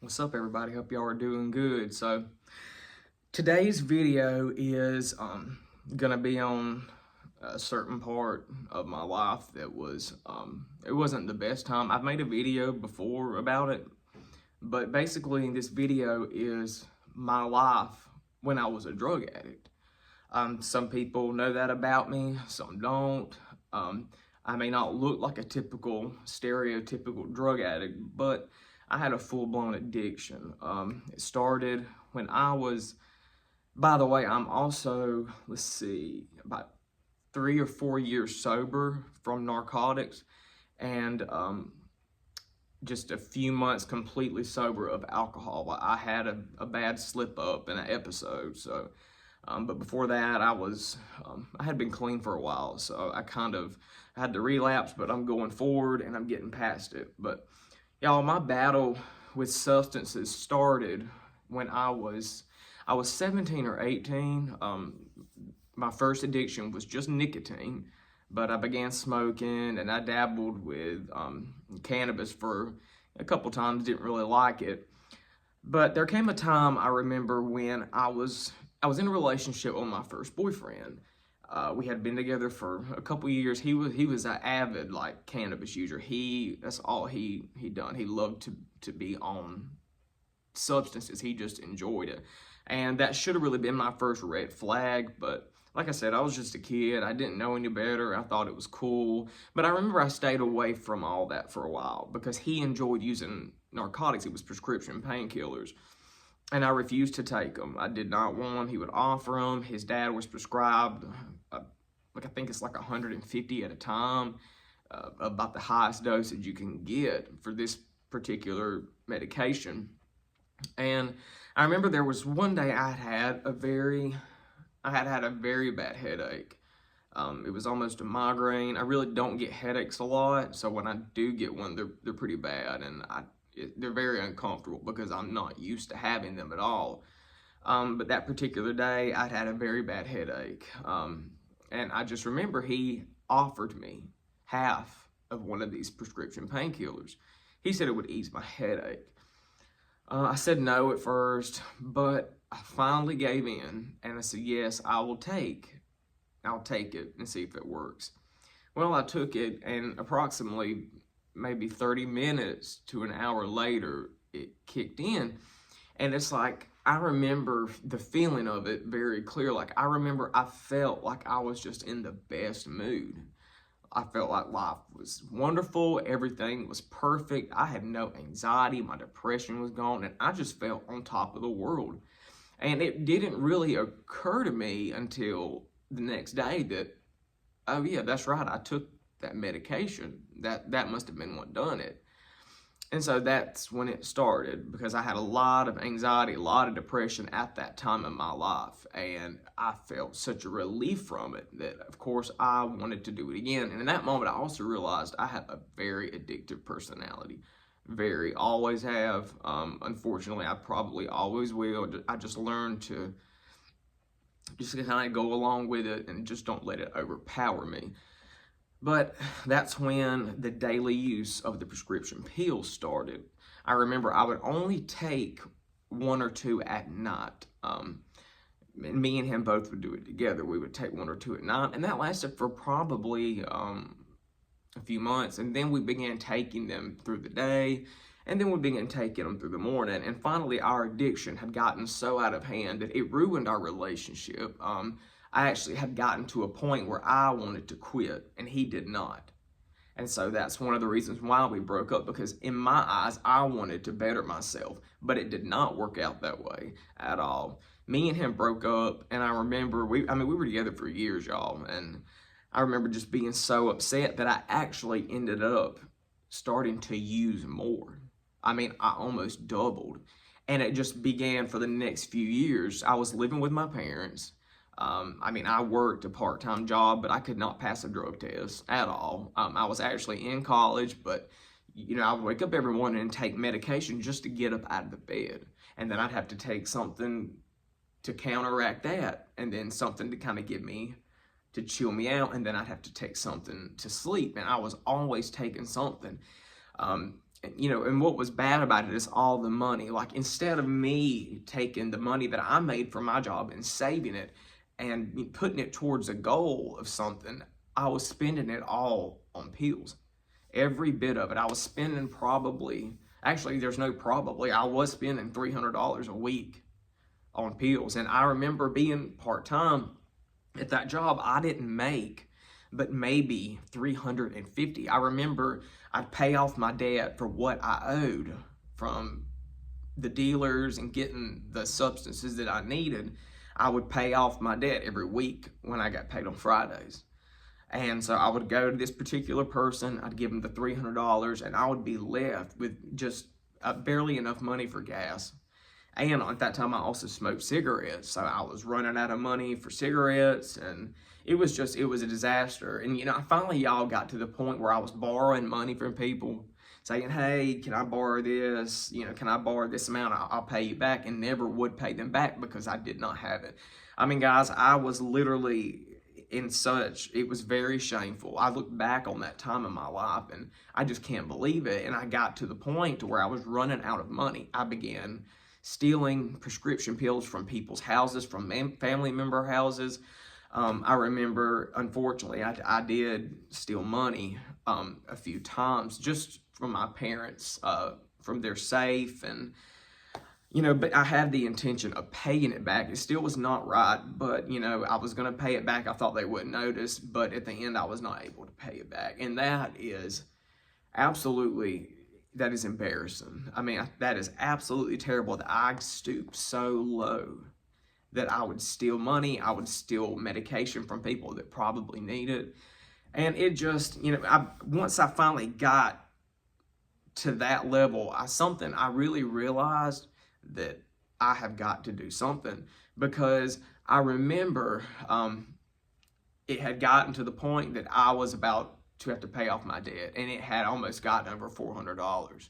What's up, everybody? Hope y'all are doing good. So today's video is gonna be on a certain part of my life that was it wasn't the best time. I've made a video before about it, but basically this video is my life when I was a drug addict. Some people know that about me, some don't. I may not look like a typical, stereotypical drug addict, but I had a full-blown addiction. It started when I was, by the way, I'm also, let's see, about 3 or 4 years sober from narcotics, and just a few months completely sober of alcohol. I had a bad slip up in an episode, so but before that, I had been clean for a while, so I had to relapse, but I'm going forward and I'm getting past it. But y'all, my battle with substances started when I was 17 or 18. My first addiction was just nicotine, but I began smoking and I dabbled with cannabis for a couple times, didn't really like it. But there came a time I remember when I was in a relationship with my first boyfriend. We had been together for a couple years. He was an avid like cannabis user. That's all he done. He loved to be on substances. He just enjoyed it, and that should have really been my first red flag. But like I said, I was just a kid. I didn't know any better. I thought it was cool. But I remember I stayed away from all that for a while because he enjoyed using narcotics. It was prescription painkillers. And I refused to take them. I did not want them. He would offer them. His dad was prescribed, I think it's like 150 at a time, about the highest dosage you can get for this particular medication. And I remember there was one day I had had a very bad headache. It was almost a migraine. I really don't get headaches a lot, so when I do get one, they're pretty bad, and they're very uncomfortable because I'm not used to having them at all. But that particular day, I'd had a very bad headache. And I just remember he offered me half of one of these prescription painkillers. He said it would ease my headache. I said no at first, but I finally gave in and I said, yes, I'll take it and see if it works. Well, I took it, and approximately maybe 30 minutes to an hour later, it kicked in. And it's like, I remember the feeling of it very clear. Like, I remember I felt like I was just in the best mood. I felt like life was wonderful. Everything was perfect. I had no anxiety. My depression was gone. And I just felt on top of the world. And it didn't really occur to me until the next day that, oh yeah, that's right, I took that medication. That must have been what done it. And so that's when it started, because I had a lot of anxiety, a lot of depression at that time in my life, and I felt such a relief from it that, of course, I wanted to do it again. And in that moment, I also realized I have a very addictive personality. Very, always have. Unfortunately, I probably always will. I just learned to just kind of go along with it and just don't let it overpower me. But that's when the daily use of the prescription pills started. I remember I would only take one or two at night. Me and him both would do it together. We would take one or two at night, and that lasted for probably a few months. And then we began taking them through the day, and then we began taking them through the morning. And finally, our addiction had gotten so out of hand that it ruined our relationship. I actually had gotten to a point where I wanted to quit, and he did not. And so that's one of the reasons why we broke up, because in my eyes, I wanted to better myself, but it did not work out that way at all. Me and him broke up, and I remember, we were together for years, y'all, and I remember just being so upset that I actually ended up starting to use more. I almost doubled. And it just began for the next few years. I was living with my parents. I worked a part-time job, but I could not pass a drug test at all. I was actually in college, but I would wake up every morning and take medication just to get up out of the bed. And then I'd have to take something to counteract that, and then something to kind of to chill me out, and then I'd have to take something to sleep. And I was always taking something. you know, and what was bad about it is all the money. Like, instead of me taking the money that I made from my job and saving it and putting it towards a goal of something, I was spending it all on pills. Every bit of it. I was spending actually, there's no probably, I was spending $300 a week on pills. And I remember being part-time at that job. I didn't make but maybe $350. I remember I'd pay off my debt for what I owed from the dealers and getting the substances that I needed. I would pay off my debt every week when I got paid on Fridays. And so I would go to this particular person, I'd give them the $300, and I would be left with just barely enough money for gas. And at that time, I also smoked cigarettes. So I was running out of money for cigarettes, and it was a disaster. And, you know, finally y'all got to the point where I was borrowing money from people, saying, hey, can I borrow this? You know, can I borrow this amount? I'll pay you back, and never would pay them back because I did not have it. I mean, guys, I was literally it was very shameful. I look back on that time in my life and I just can't believe it. And I got to the point to where I was running out of money. I began stealing prescription pills from people's houses, from family member houses. I remember, unfortunately, I did steal money a few times just from my parents, from their safe, and you know, but I had the intention of paying it back. It still was not right, but you know, I was going to pay it back. I thought they wouldn't notice, but at the end, I was not able to pay it back, and that is embarrassing. I mean, that is absolutely terrible that I stooped so low that I would steal money, I would steal medication from people that probably need it. And it just, you know, once I finally got to that level, I really realized that I have got to do something, because I remember it had gotten to the point that I was about to have to pay off my debt, and it had almost gotten over $400,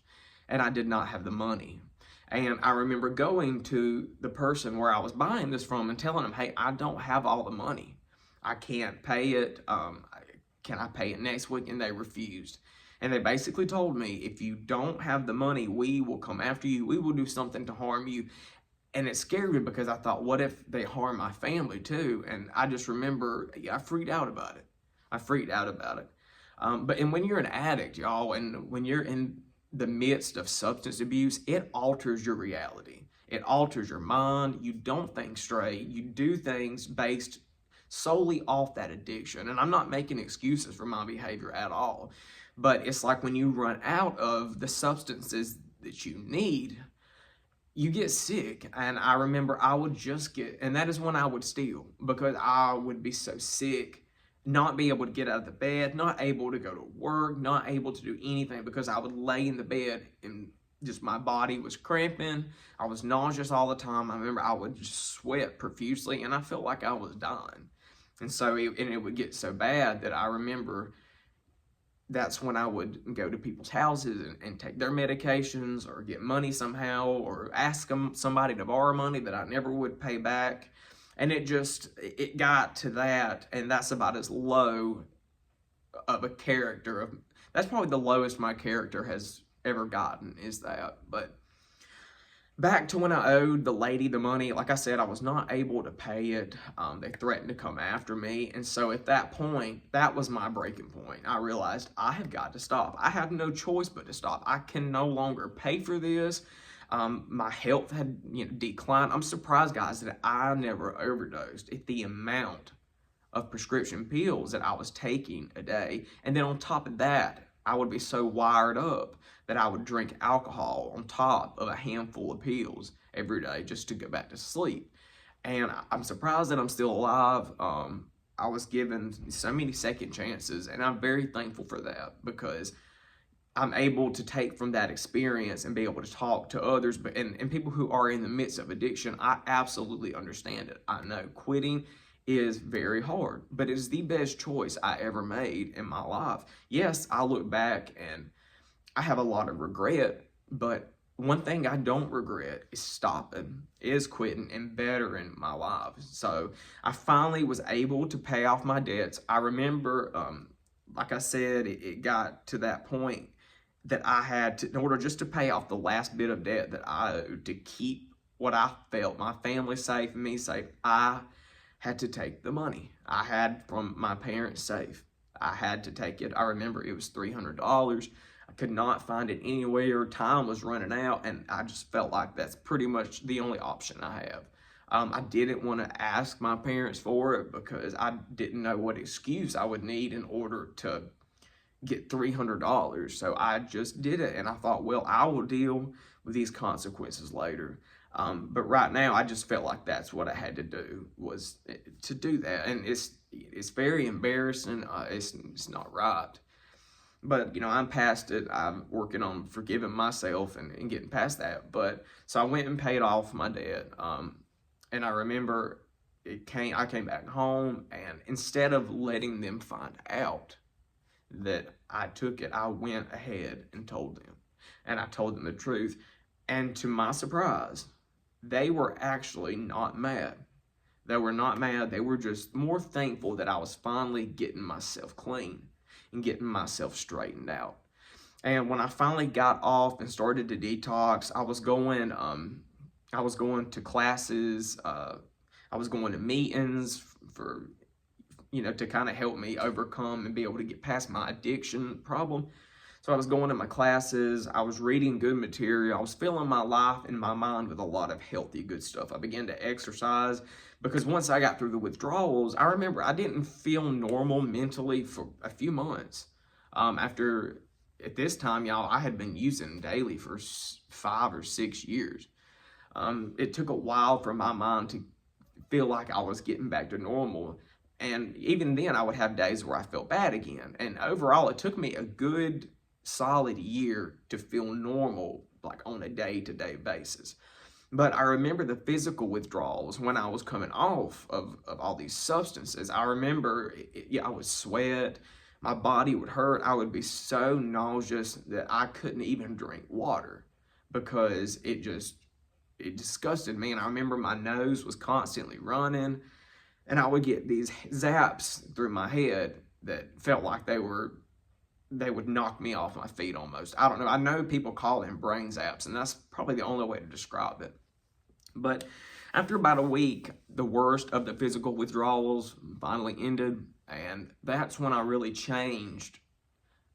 and I did not have the money. And I remember going to the person where I was buying this from and telling them, hey, I don't have all the money. I can't pay it. Can I pay it next week? And they refused. And they basically told me, if you don't have the money, we will come after you. We will do something to harm you. And it scared me, because I thought, what if they harm my family too? And I just remember, I freaked out about it. But when you're an addict, y'all, and when you're in the midst of substance abuse, it alters your reality. It alters your mind. You don't think straight. You do things based solely off that addiction. And I'm not making excuses for my behavior at all. But it's like when you run out of the substances that you need, you get sick. And I remember I would and that is when I would steal, because I would be so sick, not be able to get out of the bed, not able to go to work, not able to do anything, because I would lay in the bed and just my body was cramping. I was nauseous all the time. I remember I would just sweat profusely, and I felt like I was dying. And so it would get so bad that I remember that's when I would go to people's houses and take their medications, or get money somehow, or ask somebody to borrow money that I never would pay back. And it got to that, and that's about as low of a character. That's probably the lowest my character has ever gotten, is that. But back to when I owed the lady the money, like I said, I was not able to pay it. They threatened to come after me. And so at that point, that was my breaking point. I realized I have got to stop. I have no choice but to stop. I can no longer pay for this. My health had declined. I'm surprised, guys, that I never overdosed at the amount of prescription pills that I was taking a day. And then on top of that, I would be so wired up that I would drink alcohol on top of a handful of pills every day just to go back to sleep. And I'm surprised that I'm still alive. I was given so many second chances, and I'm very thankful for that, because I'm able to take from that experience and be able to talk to others, and people who are in the midst of addiction. I absolutely understand it. I know quitting is very hard, but it is the best choice I ever made in my life. Yes, I look back and I have a lot of regret, but one thing I don't regret is quitting and bettering my life. So I finally was able to pay off my debts. I remember, like I said, it got to that point that I had to, in order just to pay off the last bit of debt that I owed, to keep what I felt, my family safe and me safe, I had to take the money I had from my parents' safe. I had to take it. I remember it was $300. I could not find it anywhere. Time was running out, and I just felt like that's pretty much the only option I have. I didn't want to ask my parents for it because I didn't know what excuse I would need in order to get $300. So I just did it, and I thought, well, I will deal with these consequences later. But right now, I just felt like that's what I had to do, was to do that. And it's very embarrassing. It's not right. But, you know, I'm past it. I'm working on forgiving myself and getting past that. But so I went and paid off my debt. And I remember I came back home, and instead of letting them find out that I took it, I went ahead and told them. And I told them the truth. And to my surprise, they were actually not mad. They were not mad. They were just more thankful that I was finally getting myself clean and getting myself straightened out. And when I finally got off and started to detox, I was going to classes. I was going to meetings for, you know, to kind of help me overcome and be able to get past my addiction problem. So I was going to my classes, I was reading good material, I was filling my life and my mind with a lot of healthy, good stuff. I began to exercise because once I got through the withdrawals, I remember I didn't feel normal mentally for a few months. At this time, y'all, I had been using daily for 5 or 6 years. It took a while for my mind to feel like I was getting back to normal. And even then, I would have days where I felt bad again. And overall, it took me a good solid year to feel normal, like on a day-to-day basis. But I remember the physical withdrawals when I was coming off of all these substances. I remember I would sweat, my body would hurt, I would be so nauseous that I couldn't even drink water because it disgusted me. And I remember my nose was constantly running, and I would get these zaps through my head that felt like they would knock me off my feet almost. I don't know. I know people call them brain zaps, and that's probably the only way to describe it. But after about a week, the worst of the physical withdrawals finally ended, and that's when I really changed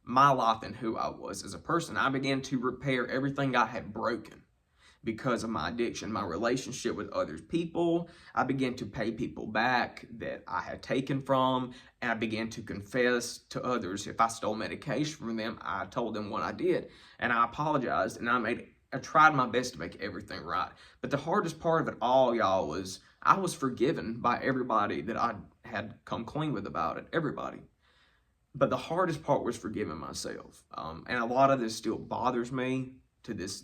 my life and who I was as a person. I began to repair everything I had broken because of my addiction, my relationship with other people. I began to pay people back that I had taken from, and I began to confess to others. If I stole medication from them, I told them what I did, and I apologized, and I tried my best to make everything right. But the hardest part of it all, y'all, was I was forgiven by everybody that I had come clean with about it, everybody. But the hardest part was forgiving myself. And a lot of this still bothers me. To this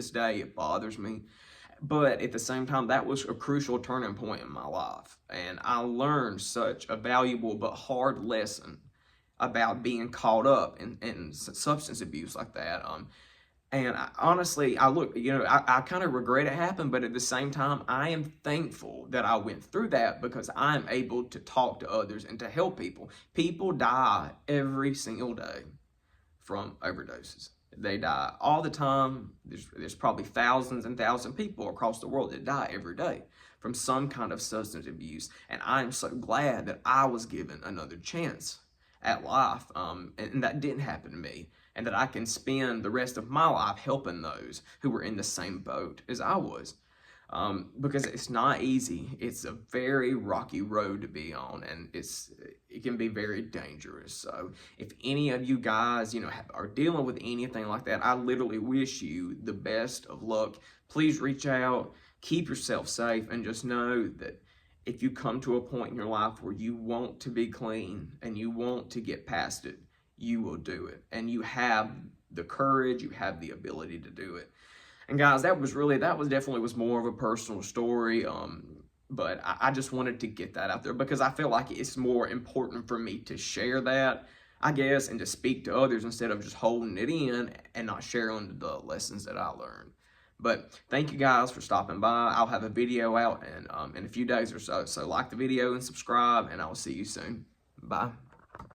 day, it bothers me. But at the same time, that was a crucial turning point in my life. And I learned such a valuable but hard lesson about being caught up in substance abuse like that. And honestly, I kind of regret it happened, but at the same time, I am thankful that I went through that because I'm able to talk to others and to help people. People die every single day from overdoses. They die all the time. There's probably thousands and thousands of people across the world that die every day from some kind of substance abuse. And I'm so glad that I was given another chance at life, and that didn't happen to me, and that I can spend the rest of my life helping those who were in the same boat as I was. Because it's not easy. It's a very rocky road to be on, and it can be very dangerous. So if any of you guys, are dealing with anything like that, I literally wish you the best of luck. Please reach out, keep yourself safe, and just know that if you come to a point in your life where you want to be clean and you want to get past it, you will do it. And you have the courage, you have the ability to do it. And guys, that was definitely more of a personal story, but I just wanted to get that out there because I feel like it's more important for me to share that, I guess, and to speak to others instead of just holding it in and not sharing the lessons that I learned. But thank you guys for stopping by. I'll have a video out in a few days or so. So like the video and subscribe, and I'll see you soon. Bye.